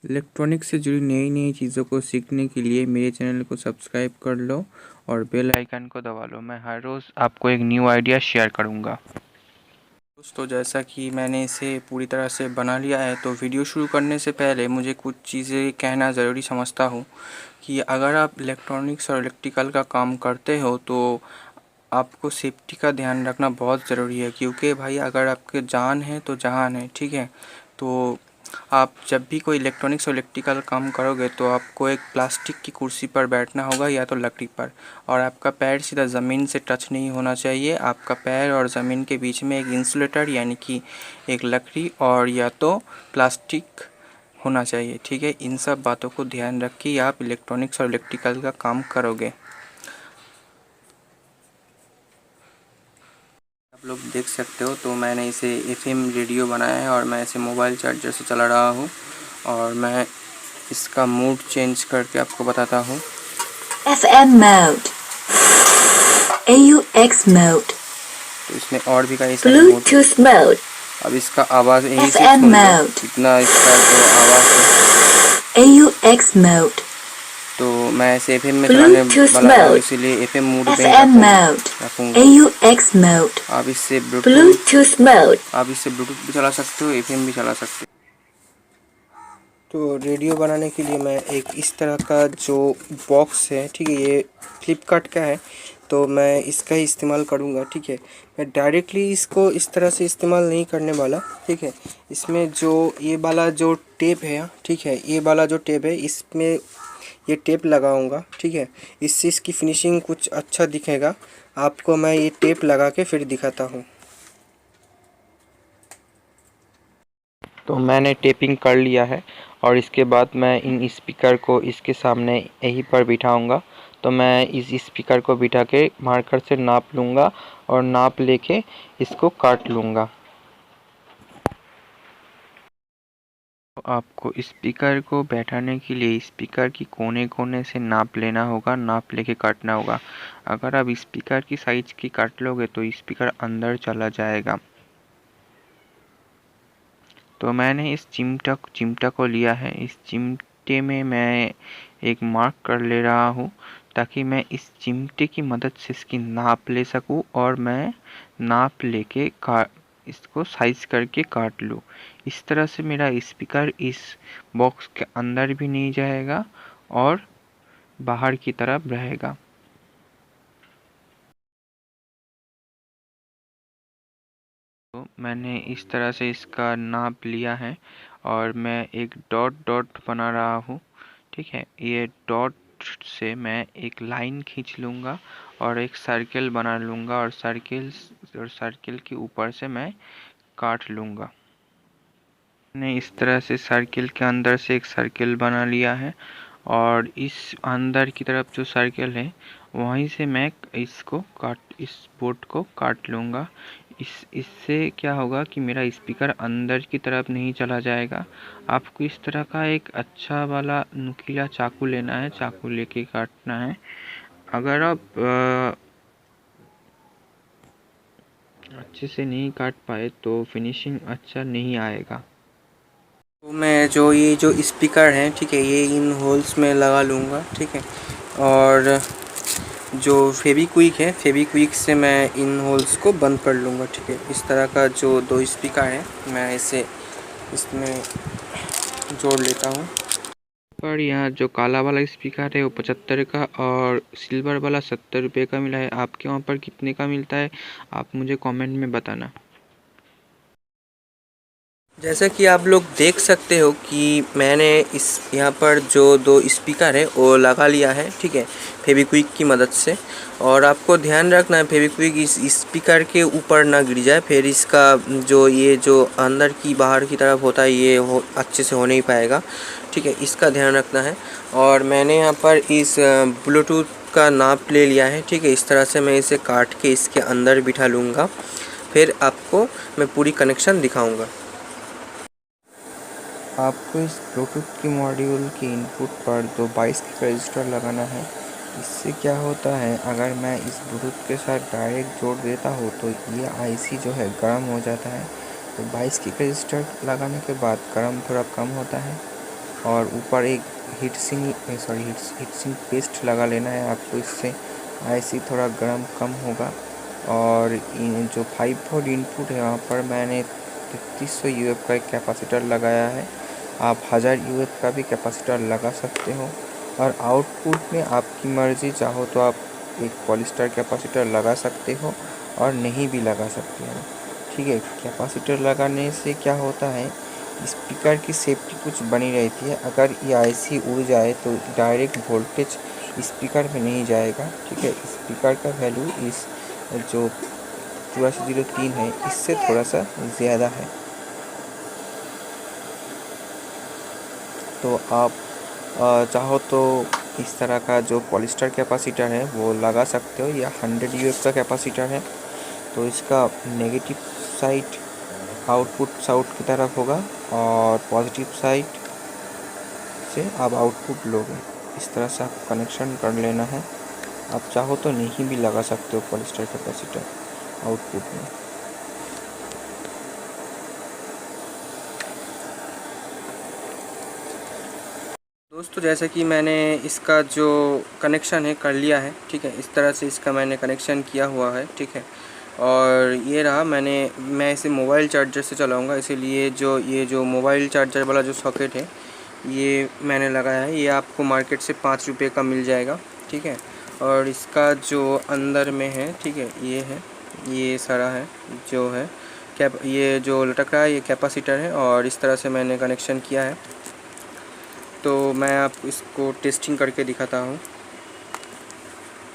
Electronic से जुड़ी नई नई चीज़ों को सीखने के लिए मेरे चैनल को सब्सक्राइब कर लो और बेल आइकन को दबा लो। मैं हर रोज़ आपको एक न्यू आइडिया शेयर करूँगा। दोस्तों, जैसा कि मैंने इसे पूरी तरह से बना लिया है, तो वीडियो शुरू करने से पहले मुझे कुछ चीज़ें कहना ज़रूरी समझता हूँ कि अगर आप इलेक्ट्रॉनिक्स और इलेक्ट्रिकल का काम करते हो तो आपको सेफ्टी का ध्यान रखना बहुत ज़रूरी है, क्योंकि भाई अगर आपके जान है तो जहान है। ठीक है, तो आप जब भी कोई इलेक्ट्रॉनिक्स और इलेक्ट्रिकल काम करोगे तो आपको एक प्लास्टिक की कुर्सी पर बैठना होगा या तो लकड़ी पर, और आपका पैर सीधा ज़मीन से टच नहीं होना चाहिए। आपका पैर और ज़मीन के बीच में एक इंसुलेटर यानी कि एक लकड़ी और या तो प्लास्टिक होना चाहिए। ठीक है, इन सब बातों को ध्यान रख के आप इलेक्ट्रॉनिक्स और इलेक्ट्रिकल का काम करोगे। आप लोग देख सकते हो, तो मैंने इसे एफएम रेडियो बनाया है और मैं इसे मोबाइल चार्जर से चला रहा हूँ, और मैं इसका मूड चेंज करके आपको बताता हूँ। FM mode, AUX mode, तो इसमें और भी कई सारे मोड। Bluetooth mode, अब इसका आवाज़ यहीं से FM सुन लो, mode, इतना इसका जो आवाज़ है। AUX mode, तो मैं इसे एफएम में चलाने Bluetooth वाला हूँ, mode, इसीलिए एफएम मोड पे ही FM mode, रखूँगा। AUX mode, आप इससे Bluetooth mode. ब्लूटूथ भी चला सकते हो, एफएम भी चला सकते हो। तो रेडियो बनाने के लिए मैं एक इस तरह का जो बॉक्स है, ठीक है, ये फ्लिपकार्ट का है, तो मैं इसका ही इस्तेमाल करूँगा। ठीक है, मैं डायरेक्टली इसको इस तरह से इस्तेमाल नहीं करने वाला। ठीक है, इसमें जो ये वाला जो टेप है, ठीक है, ये वाला जो टेप है, इसमें ये टेप लगाऊंगा। ठीक है, इससे इसकी फिनिशिंग कुछ अच्छा दिखेगा। आपको मैं ये टेप लगा के फिर दिखाता हूँ। तो मैंने टेपिंग कर लिया है और इसके बाद मैं इन स्पीकर को इसके सामने यहीं पर बिठाऊंगा। तो मैं इस स्पीकर को बिठा के मार्कर से नाप लूँगा और नाप लेके इसको काट लूँगा। तो आपको स्पीकर को बैठाने के लिए स्पीकर की कोने कोने से नाप लेना होगा, नाप लेके काटना होगा। अगर आप स्पीकर की साइज की काट लोगे तो स्पीकर अंदर चला जाएगा। तो मैंने इस चिमटा को लिया है। इस चिमटे में मैं एक मार्क कर ले रहा हूँ, ताकि मैं इस चिमटे की मदद से इसकी नाप ले सकूँ और मैं नाप लेके इसको साइज करके काट लूँ। इस तरह से मेरा स्पीकर इस बॉक्स के अंदर भी नहीं जाएगा और बाहर की तरफ रहेगा। तो मैंने इस तरह से इसका नाप लिया है और मैं एक डॉट डॉट बना रहा हूँ। ठीक है, ये डॉट से मैं एक लाइन खींच लूँगा और एक सर्किल बना लूँगा और सर्किल के ऊपर से मैं काट लूँगा। मैंने इस तरह से सर्किल के अंदर से एक सर्किल बना लिया है और इस अंदर की तरफ जो सर्किल है वहीं से मैं इस बोर्ड को काट लूँगा। इससे क्या होगा कि मेरा स्पीकर अंदर की तरफ नहीं चला जाएगा। आपको इस तरह का एक अच्छा वाला नुकीला चाकू लेना है, चाकू लेके काटना है। अगर आप अच्छे से नहीं काट पाए तो फिनिशिंग अच्छा नहीं आएगा। तो मैं ये जो स्पीकर है, ठीक है, ये इन होल्स में लगा लूँगा। ठीक है, और जो फेविक्विक है, फेविक्विक से मैं इन होल्स को बंद कर लूँगा। ठीक है, इस तरह का जो दो स्पीकर है मैं इसे इसमें जोड़ लेता हूँ। पर यहाँ जो काला वाला स्पीकर है वो 75 का और सिल्वर वाला 70 रुपये का मिला है। आपके वहाँ पर कितने का मिलता है आप मुझे कमेंट में बताना। जैसा कि आप लोग देख सकते हो कि मैंने इस यहाँ पर जो दो स्पीकर है वो लगा लिया है। ठीक है, फेविक्विक की मदद से। और आपको ध्यान रखना है फेविक्विक इस स्पीकर के ऊपर ना गिर जाए, फिर इसका ये जो अंदर की बाहर की तरफ होता है ये अच्छे से हो नहीं पाएगा। ठीक है, इसका ध्यान रखना है। और मैंने यहाँ पर इस ब्लूटूथ का नाप ले लिया है। ठीक है, इस तरह से मैं इसे काट के इसके अंदर बिठा लूँगा, फिर आपको मैं पूरी कनेक्शन दिखाऊँगा। आपको इस ब्लूटूथ की मॉड्यूल की इनपुट पर दो 22 का रजिस्टर लगाना है। इससे क्या होता है, अगर मैं इस ब्लूटूथ के साथ डायरेक्ट जोड़ देता हूँ तो ये आईसी जो है गर्म हो जाता है। तो 22 की रजिस्टर लगाने के बाद गर्म थोड़ा कम होता है। और ऊपर एक हीट सिंक पेस्ट लगा लेना है आपको। इससे आईसी थोड़ा गर्म कम होगा। और जो 5 वोल्ट इनपुट है वहाँ पर मैंने 3300 यूएफ का एक कैपेसिटर लगाया है। आप 1000 यूएफ का भी कैपेसिटर लगा सकते हो। और आउटपुट में आपकी मर्ज़ी, चाहो तो आप एक पॉलिस्टर कैपेसिटर लगा सकते हो और नहीं भी लगा सकते हो। ठीक है, कैपेसिटर लगाने से क्या होता है, स्पीकर की सेफ्टी कुछ बनी रहती है। अगर ये आईसी उड़ जाए तो डायरेक्ट वोल्टेज स्पीकर में नहीं जाएगा। ठीक है, स्पीकर का वैल्यू इस जो 8403 है इससे थोड़ा सा ज़्यादा है। तो आप चाहो तो इस तरह का जो पॉलिस्टर कैपेसिटर है वो लगा सकते हो, या 100 यूएफ का कैपेसिटर है तो इसका नेगेटिव साइड आउटपुट साउट की तरफ होगा और पॉजिटिव साइड से आप आउटपुट लोगे। इस तरह से आप कनेक्शन कर लेना है। आप चाहो तो नहीं भी लगा सकते हो पॉलिस्टर कैपेसिटर आउटपुट में। दोस्तों जैसे कि मैंने इसका जो कनेक्शन है कर लिया है। ठीक है, इस तरह से इसका मैंने कनेक्शन किया हुआ है। ठीक है, और ये रहा, मैं इसे मोबाइल चार्जर से चलाऊंगा, इसीलिए ये जो मोबाइल चार्जर वाला जो सॉकेट है ये मैंने लगाया है। ये आपको मार्केट से 5 रुपये का मिल जाएगा। ठीक है, और इसका जो अंदर में है, ठीक है, ये सारा है जो है ये जो लटक रहा है ये कैपेसिटर है। और इस तरह से मैंने कनेक्शन किया है। तो मैं आप इसको टेस्टिंग करके दिखाता हूँ।